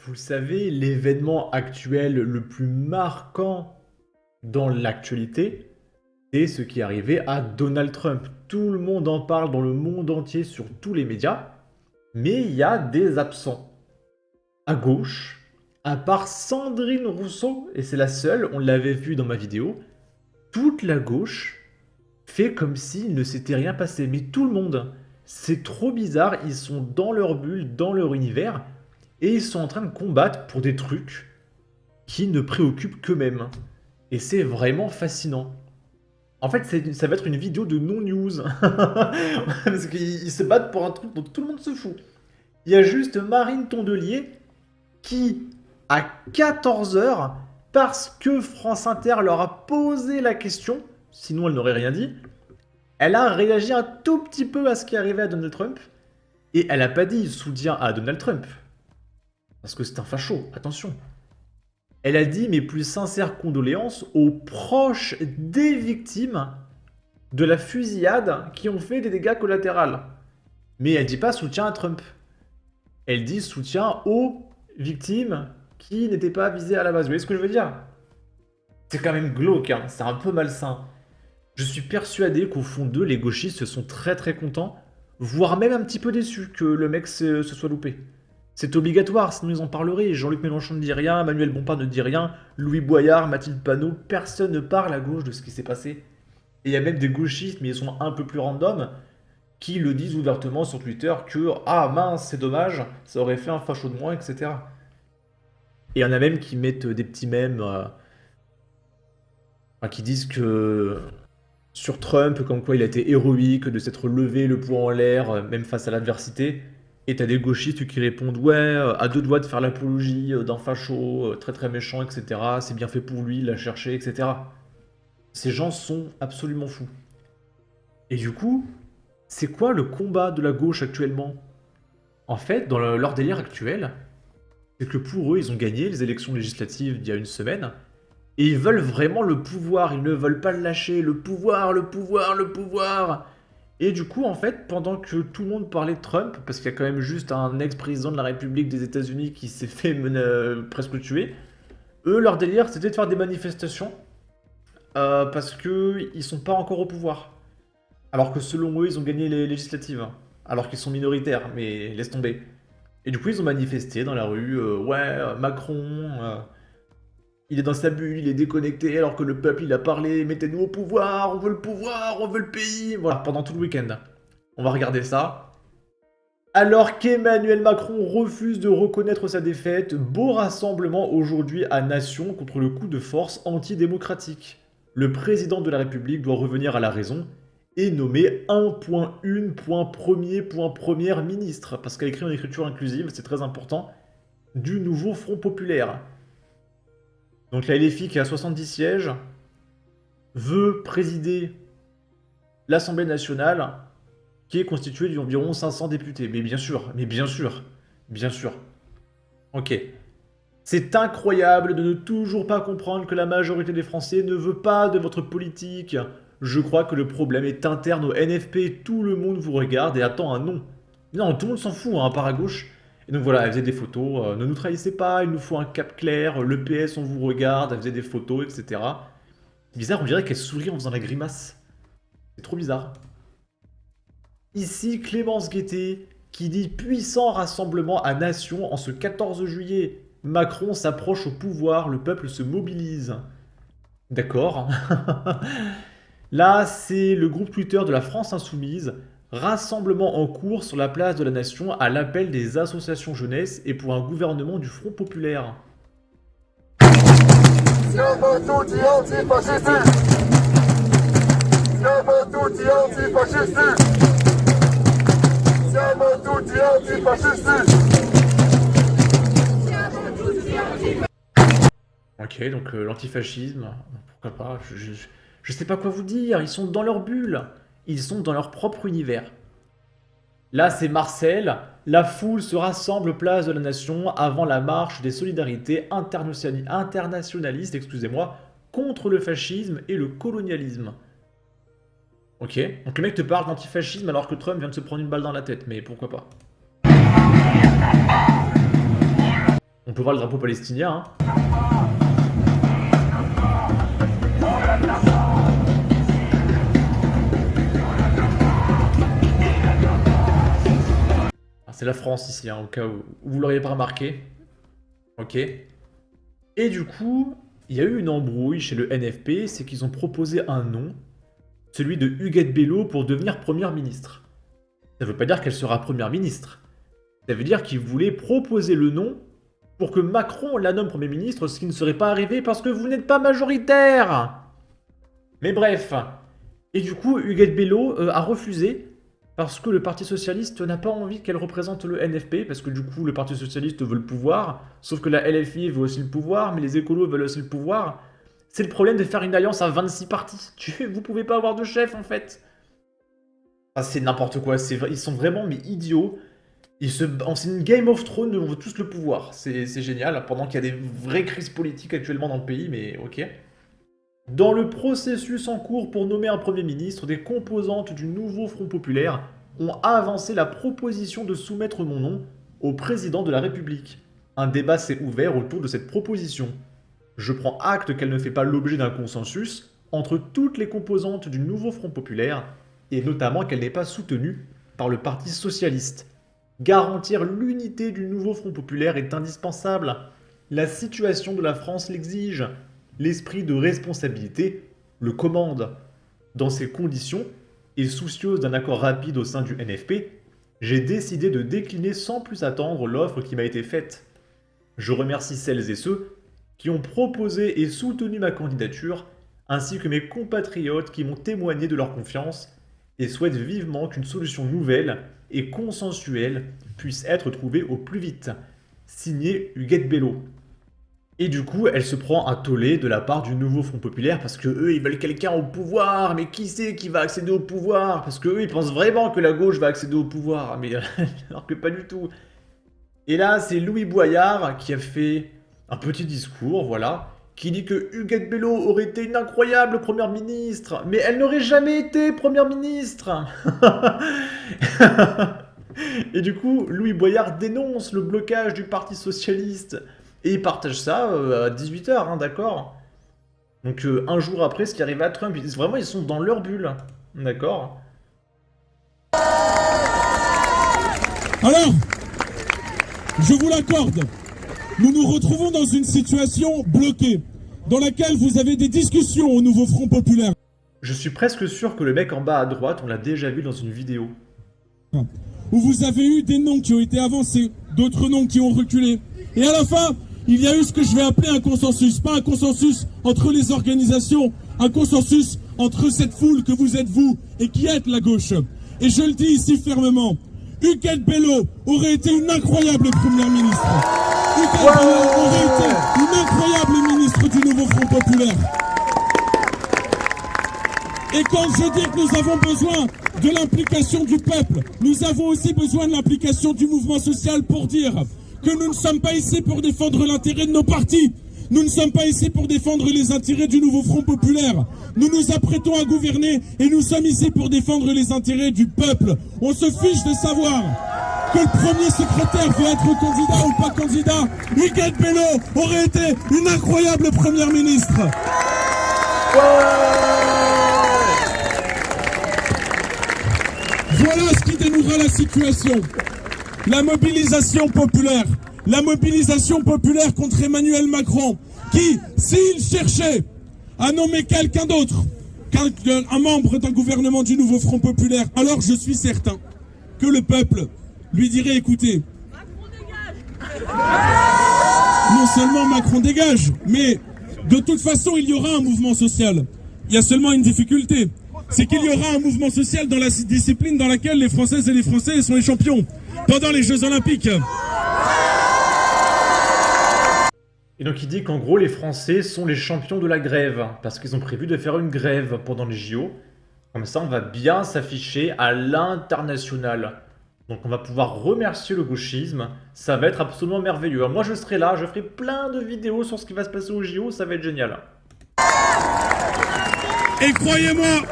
Vous savez, l'événement actuel le plus marquant dans l'actualité, c'est ce qui est arrivé à Donald Trump. Tout le monde en parle dans le monde entier sur tous les médias, mais il y a des absents. À gauche, à part Sandrine Rousseau, et c'est la seule, on l'avait vu dans ma vidéo, toute la gauche fait comme s'il ne s'était rien passé. Mais tout le monde, c'est trop bizarre, ils sont dans leur bulle, dans leur univers, et ils sont en train de combattre pour des trucs qui ne préoccupent qu'eux-mêmes. Et c'est vraiment fascinant. En fait, ça va être une vidéo de non-news. Parce qu'ils se battent pour un truc dont tout le monde se fout. Il y a juste Marine Tondelier qui, à 14 h, parce que France Inter leur a posé la question, sinon elle n'aurait rien dit, elle a réagi un tout petit peu à ce qui arrivait à Donald Trump. Et elle n'a pas dit soutien à Donald Trump. Parce que c'est un facho, attention. Elle a dit mes plus sincères condoléances aux proches des victimes de la fusillade qui ont fait des dégâts collatéraux. Mais elle dit pas soutien à Trump. Elle dit soutien aux victimes qui n'étaient pas visées à la base. Vous voyez ce que je veux dire? C'est quand même glauque, hein, c'est un peu malsain. Je suis persuadé qu'au fond d'eux, les gauchistes sont très très contents, voire même un petit peu déçus que le mec se soit loupé. C'est obligatoire, sinon ils en parleraient. Jean-Luc Mélenchon ne dit rien, Manuel Bompard ne dit rien, Louis Boyard, Mathilde Panot, personne ne parle à gauche de ce qui s'est passé. Et il y a même des gauchistes, mais ils sont un peu plus random, qui le disent ouvertement sur Twitter que ah mince, c'est dommage, ça aurait fait un facho de moins, etc. Et il y en a même qui mettent des petits mèmes qui disent que sur Trump, comme quoi il a été héroïque de s'être levé le poing en l'air, même face à l'adversité. Et t'as des gauchistes qui répondent ouais, à deux doigts de faire l'apologie d'un facho très très méchant, etc. C'est bien fait pour lui, il l'a cherché, etc. Ces gens sont absolument fous. Et du coup, c'est quoi le combat de la gauche actuellement? En fait, dans leur délire actuel, c'est que pour eux, ils ont gagné les élections législatives d'il y a une semaine, et ils veulent vraiment le pouvoir, ils ne veulent pas le lâcher, le pouvoir, le pouvoir, le pouvoir. Et du coup, en fait, pendant que tout le monde parlait de Trump, parce qu'il y a quand même juste un ex-président de la République des États-Unis qui s'est fait presque tuer, eux, leur délire, c'était de faire des manifestations parce qu'ils sont pas encore au pouvoir. Alors que selon eux, ils ont gagné les législatives. Alors qu'ils sont minoritaires, mais laisse tomber. Et du coup, ils ont manifesté dans la rue, ouais, Macron, il est dans sa bulle, il est déconnecté, alors que le peuple, il a parlé, mettez-nous au pouvoir, on veut le pays. Voilà, pendant tout le week-end. On va regarder ça. Alors qu'Emmanuel Macron refuse de reconnaître sa défaite, beau rassemblement aujourd'hui à Nation contre le coup de force antidémocratique. Le président de la République doit revenir à la raison et nommer 1.1.1er ministre, parce qu'a écrit en écriture inclusive, c'est très important, du nouveau Front Populaire. Donc la LFI qui a 70 sièges veut présider l'Assemblée nationale qui est constituée d'environ 500 députés. Mais bien sûr, bien sûr. Ok. C'est incroyable de ne toujours pas comprendre que la majorité des Français ne veut pas de votre politique. Je crois que le problème est interne au NFP. Tout le monde vous regarde et attend un non. Non, tout le monde s'en fout, hein, à part à gauche. Et donc voilà, elle faisait des photos. Ne nous trahissez pas, il nous faut un cap clair. Le PS, on vous regarde. Elle faisait des photos, etc. C'est bizarre, on dirait qu'elle sourit en faisant la grimace. C'est trop bizarre. Ici, Clémence Guettet qui dit puissant rassemblement à Nation en ce 14 juillet. Macron s'approche au pouvoir, le peuple se mobilise. D'accord. Là, c'est le groupe Twitter de la France Insoumise. Rassemblement en cours sur la place de la Nation à l'appel des associations jeunesse et pour un gouvernement du Front Populaire. Ok, donc l'antifascisme, pourquoi pas, je sais pas quoi vous dire, ils sont dans leur bulle, ils sont dans leur propre univers. Là, c'est Marseille, la foule se rassemble place de la Nation avant la marche des solidarités internationalistes, excusez-moi, contre le fascisme et le colonialisme. Ok, donc le mec te parle d'antifascisme alors que Trump vient de se prendre une balle dans la tête, mais pourquoi pas. On On peut voir le drapeau palestinien. C'est la France ici, au cas où vous l'auriez pas remarqué. Ok. Et du coup, il y a eu une embrouille chez le NFP, c'est qu'ils ont proposé un nom, celui de Huguette Bello, pour devenir première ministre. Ça veut pas dire qu'elle sera première ministre. Ça veut dire qu'ils voulaient proposer le nom pour que Macron la nomme premier ministre, ce qui ne serait pas arrivé parce que vous n'êtes pas majoritaire. Mais bref. Et du coup, Huguette Bello a refusé parce que le Parti Socialiste n'a pas envie qu'elle représente le NFP, parce que du coup, le Parti Socialiste veut le pouvoir, sauf que la LFI veut aussi le pouvoir, mais les écolos veulent aussi le pouvoir. C'est le problème de faire une alliance à 26 partis. Vous pouvez pas avoir de chef, en fait. Ah, c'est n'importe quoi, ils sont vraiment mais idiots. C'est une Game of Thrones, on veut tous le pouvoir. C'est génial, pendant qu'il y a des vraies crises politiques actuellement dans le pays, mais ok. Dans le processus en cours pour nommer un Premier ministre, des composantes du nouveau Front Populaire ont avancé la proposition de soumettre mon nom au président de la République. Un débat s'est ouvert autour de cette proposition. Je prends acte qu'elle ne fait pas l'objet d'un consensus entre toutes les composantes du nouveau Front Populaire, et notamment qu'elle n'est pas soutenue par le Parti Socialiste. Garantir l'unité du nouveau Front Populaire est indispensable. La situation de la France l'exige. L'esprit de responsabilité le commande. Dans ces conditions, et soucieuse d'un accord rapide au sein du NFP, j'ai décidé de décliner sans plus attendre l'offre qui m'a été faite. Je remercie celles et ceux qui ont proposé et soutenu ma candidature, ainsi que mes compatriotes qui m'ont témoigné de leur confiance, et souhaite vivement qu'une solution nouvelle et consensuelle puisse être trouvée au plus vite. Signé Huguette Bello. Et du coup, elle se prend un tollé de la part du nouveau Front Populaire parce que eux, ils veulent quelqu'un au pouvoir. Mais qui c'est qui va accéder au pouvoir? Parce que eux, ils pensent vraiment que la gauche va accéder au pouvoir. Mais alors que pas du tout. Et là, c'est Louis Boyard qui a fait un petit discours, voilà, qui dit que Huguette Bello aurait été une incroyable première ministre. Mais elle n'aurait jamais été première ministre. Et du coup, Louis Boyard dénonce le blocage du Parti Socialiste. Et ils partagent ça à 18h, d'accord? Donc un jour après, ce qui arrive à Trump, ils sont dans leur bulle, d'accord? Alors, je vous l'accorde, nous nous retrouvons dans une situation bloquée, dans laquelle vous avez des discussions au nouveau Front Populaire. Je suis presque sûr que le mec en bas à droite, on l'a déjà vu dans une vidéo. Où vous avez eu des noms qui ont été avancés, d'autres noms qui ont reculé. Et à la fin, il y a eu ce que je vais appeler un consensus. Pas un consensus entre les organisations, un consensus entre cette foule que vous êtes vous et qui êtes la gauche. Et je le dis ici fermement, Huguette Bello aurait été une incroyable première ministre. Huguette Bello aurait été une incroyable ministre du nouveau Front Populaire. Et quand je dis que nous avons besoin de l'implication du peuple, nous avons aussi besoin de l'implication du mouvement social pour dire que nous ne sommes pas ici pour défendre l'intérêt de nos partis. Nous ne sommes pas ici pour défendre les intérêts du nouveau Front Populaire. Nous nous apprêtons à gouverner et nous sommes ici pour défendre les intérêts du peuple. On se fiche de savoir que le premier secrétaire veut être candidat ou pas candidat. Huguette Bello aurait été une incroyable première ministre. Voilà ce qui dénouera la situation. La mobilisation populaire contre Emmanuel Macron, qui, s'il cherchait à nommer quelqu'un d'autre, un membre d'un gouvernement du nouveau Front Populaire, alors je suis certain que le peuple lui dirait, écoutez, Macron dégage. Non seulement Macron dégage, mais de toute façon il y aura un mouvement social. Il y a seulement une difficulté, c'est qu'il y aura un mouvement social dans la discipline dans laquelle les Françaises et les Français sont les champions. Pendant les Jeux Olympiques. Et donc il dit qu'en gros les Français sont les champions de la grève, parce qu'ils ont prévu de faire une grève pendant les JO. Comme ça on va bien s'afficher à l'international. Donc on va pouvoir remercier le gauchisme, ça va être absolument merveilleux. Alors moi je serai là, je ferai plein de vidéos sur ce qui va se passer aux JO, ça va être génial. Et croyez-moi,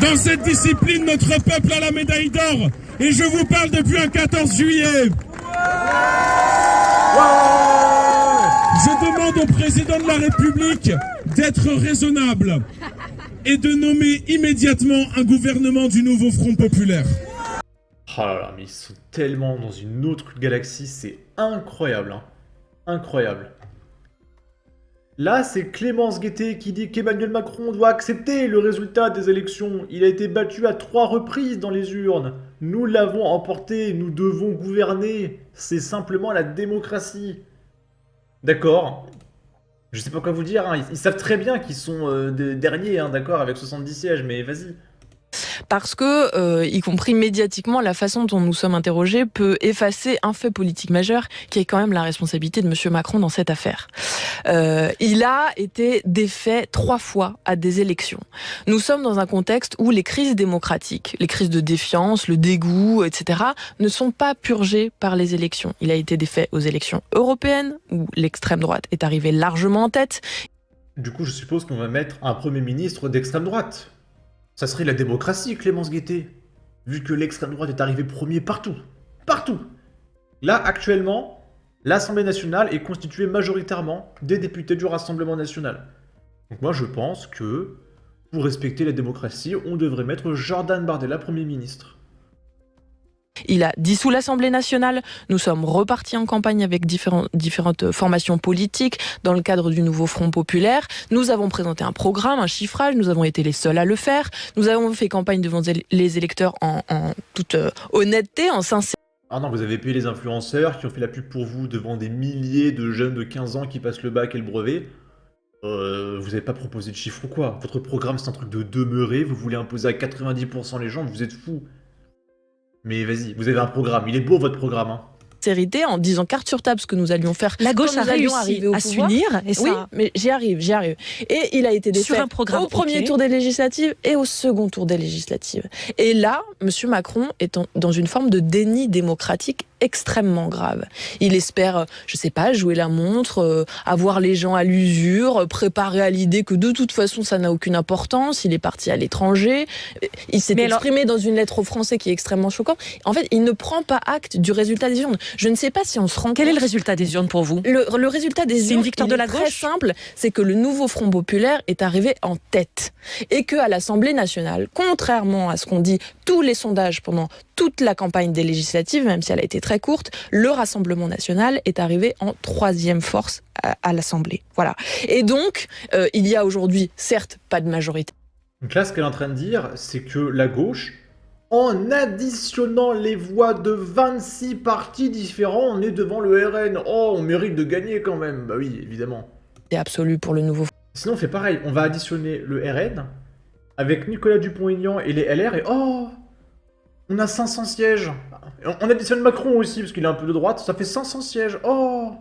dans cette discipline, notre peuple a la médaille d'or. Et je vous parle depuis un 14 juillet. Ouais. demande au président de la République d'être raisonnable et de nommer immédiatement un gouvernement du nouveau Front populaire. Oh là là, mais ils sont tellement dans une autre galaxie, c'est incroyable, hein. Incroyable. Là, c'est Clémence Guettet qui dit qu'Emmanuel Macron doit accepter le résultat des élections. Il a été battu à 3 reprises dans les urnes. Nous l'avons emporté, nous devons gouverner. C'est simplement la démocratie. D'accord. Je sais pas quoi vous dire, hein. Ils savent très bien qu'ils sont derniers, hein, d'accord, avec 70 sièges, mais vas-y. Parce que, y compris médiatiquement, la façon dont nous sommes interrogés peut effacer un fait politique majeur qui est quand même la responsabilité de M. Macron dans cette affaire. Il a été défait 3 fois à des élections. Nous sommes dans un contexte où les crises démocratiques, les crises de défiance, le dégoût, etc., ne sont pas purgées par les élections. Il a été défait aux élections européennes, où l'extrême droite est arrivée largement en tête. Du coup, je suppose qu'on va mettre un Premier ministre d'extrême droite. Ça serait la démocratie, Clémence Guettet. Vu que l'extrême droite est arrivée premier partout. Partout. Là, actuellement, l'Assemblée nationale est constituée majoritairement des députés du Rassemblement national. Donc moi, je pense que, pour respecter la démocratie, on devrait mettre Jordan Bardella Premier ministre. Il a dissous l'Assemblée nationale. Nous sommes repartis en campagne avec différentes formations politiques dans le cadre du nouveau Front populaire. Nous avons présenté un programme, un chiffrage. Nous avons été les seuls à le faire. Nous avons fait campagne devant les électeurs en toute honnêteté, en sincérité. Ah non, vous avez payé les influenceurs qui ont fait la pub pour vous devant des milliers de jeunes de 15 ans qui passent le bac et le brevet. Vous n'avez pas proposé de chiffres ou quoi? Votre programme, c'est un truc de demeurer. Vous voulez imposer à 90% les gens, vous êtes fous. Mais vas-y, vous avez un programme, il est beau votre programme, hein. En disant carte sur table ce que nous allions faire. La gauche a réussi à s'unir. Oui, mais j'y arrive. Et il a été défait au premier tour des législatives et au second tour des législatives. Et là, M. Macron est dans une forme de déni démocratique extrêmement grave. Il espère, je sais pas, jouer la montre, avoir les gens à l'usure, préparer à l'idée que de toute façon ça n'a aucune importance, il est parti à l'étranger, il s'est exprimé dans une lettre aux Français qui est extrêmement choquante. En fait, il ne prend pas acte du résultat des urnes. Je ne sais pas si on se rend compte. Quel est le résultat des urnes pour vous? Le résultat des urnes, c'est une victoire de la gauche? Très simple, c'est que le nouveau Front populaire est arrivé en tête. Et qu'à l'Assemblée nationale, contrairement à ce qu'ont dit tous les sondages pendant toute la campagne des législatives, même si elle a été très courte, le Rassemblement national est arrivé en 3e force à l'Assemblée. Voilà. Et donc, il y a aujourd'hui, certes, pas de majorité. Donc là, ce qu'elle est en train de dire, c'est que la gauche, en additionnant les voix de 26 partis différents, on est devant le RN. Oh, on mérite de gagner quand même. Bah oui, évidemment. C'est absolu pour le nouveau. Sinon, on fait pareil. On va additionner le RN avec Nicolas Dupont-Aignan et les LR et oh, on a 500 sièges. On additionne Macron aussi, parce qu'il est un peu de droite, ça fait 500 sièges. Oh,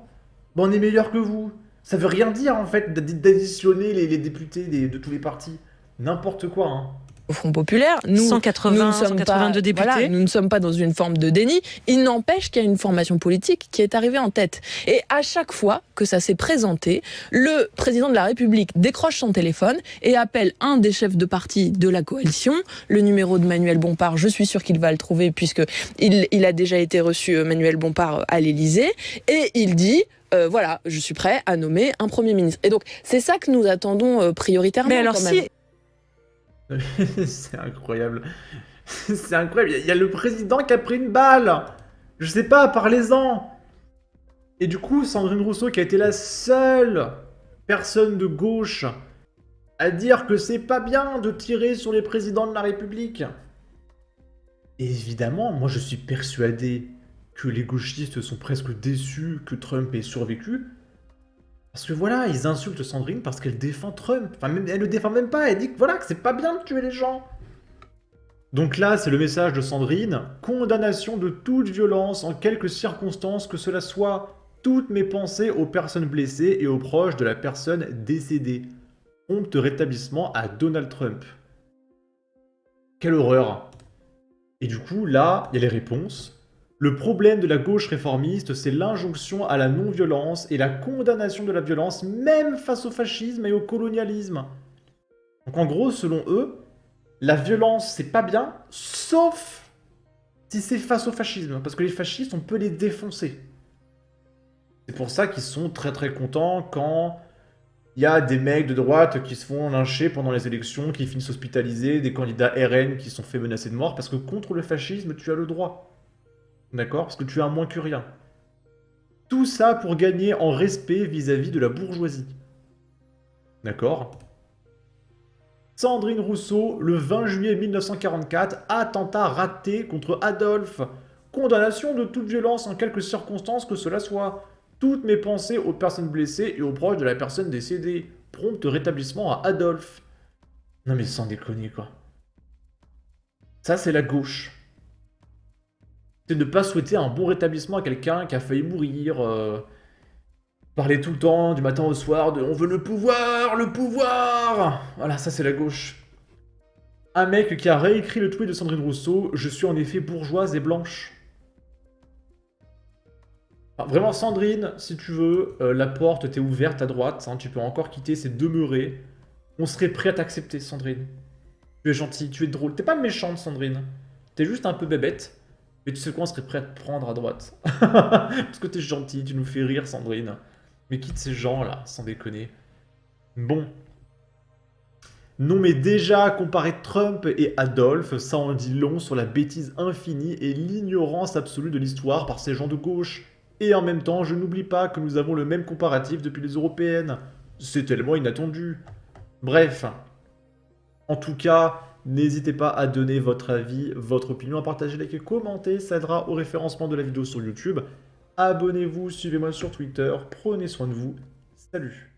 bon, on est meilleur que vous. Ça veut rien dire, en fait, d'additionner les députés de tous les partis. N'importe quoi, hein. Au Front populaire, nous 182 députés. Voilà, nous ne sommes pas dans une forme de déni. Il n'empêche qu'il y a une formation politique qui est arrivée en tête. Et à chaque fois que ça s'est présenté, le président de la République décroche son téléphone et appelle un des chefs de parti de la coalition, le numéro de Manuel Bompard. Je suis sûr qu'il va le trouver puisque il a déjà été reçu, Manuel Bompard, à l'Élysée. Et il dit... voilà, je suis prêt à nommer un Premier ministre. Et donc, c'est ça que nous attendons prioritairement. Mais alors, quand même. C'est incroyable. C'est incroyable. Il y a le président qui a pris une balle. Je sais pas, parlez-en. Et du coup, Sandrine Rousseau, qui a été la seule personne de gauche à dire que c'est pas bien de tirer sur les présidents de la République. Et évidemment, moi je suis persuadé que les gauchistes sont presque déçus que Trump ait survécu. Parce que voilà, ils insultent Sandrine parce qu'elle défend Trump. Enfin, même, elle le défend même pas, elle dit que voilà, que c'est pas bien de tuer les gens. Donc là, c'est le message de Sandrine. Condamnation de toute violence en quelque circonstances que cela soit. Toutes mes pensées aux personnes blessées et aux proches de la personne décédée. Prompt rétablissement à Donald Trump. Quelle horreur. Et du coup, là, il y a les réponses. Le problème de la gauche réformiste, c'est l'injonction à la non-violence et la condamnation de la violence, même face au fascisme et au colonialisme. Donc en gros, selon eux, la violence, c'est pas bien, sauf si c'est face au fascisme, parce que les fascistes, on peut les défoncer. C'est pour ça qu'ils sont très très contents quand il y a des mecs de droite qui se font lyncher pendant les élections, qui finissent hospitalisés, des candidats RN qui sont fait menacer de mort, parce que contre le fascisme, tu as le droit. D'accord? Parce que tu as moins que rien. Tout ça pour gagner en respect vis-à-vis de la bourgeoisie. D'accord? Sandrine Rousseau, le 20 juillet 1944, attentat raté contre Adolphe. Condamnation de toute violence en quelque circonstances que cela soit. Toutes mes pensées aux personnes blessées et aux proches de la personne décédée. Prompt rétablissement à Adolphe. Non mais sans déconner quoi. Ça c'est la gauche. C'est ne pas souhaiter un bon rétablissement à quelqu'un qui a failli mourir. Parler tout le temps, du matin au soir, de « on veut le pouvoir, le pouvoir !» Voilà, ça c'est la gauche. Un mec qui a réécrit le tweet de Sandrine Rousseau « Je suis en effet bourgeoise et blanche ». Enfin, vraiment, Sandrine, si tu veux, la porte t'est ouverte à droite, hein, tu peux encore quitter, c'est demeurer. On serait prêt à t'accepter, Sandrine. Tu es gentille, tu es drôle. T'es pas méchante, Sandrine. T'es juste un peu bébête. Mais tu sais quoi, on serait prêt à te prendre à droite. Parce que t'es gentille, tu nous fais rire, Sandrine. Mais quitte ces gens-là, sans déconner. Bon. Non mais déjà, comparer Trump et Adolphe, ça en dit long sur la bêtise infinie et l'ignorance absolue de l'histoire par ces gens de gauche. Et en même temps, je n'oublie pas que nous avons le même comparatif depuis les européennes. C'est tellement inattendu. Bref. En tout cas, n'hésitez pas à donner votre avis, votre opinion, à partager, liker, commenter. Ça aidera au référencement de la vidéo sur YouTube. Abonnez-vous, suivez-moi sur Twitter. Prenez soin de vous. Salut.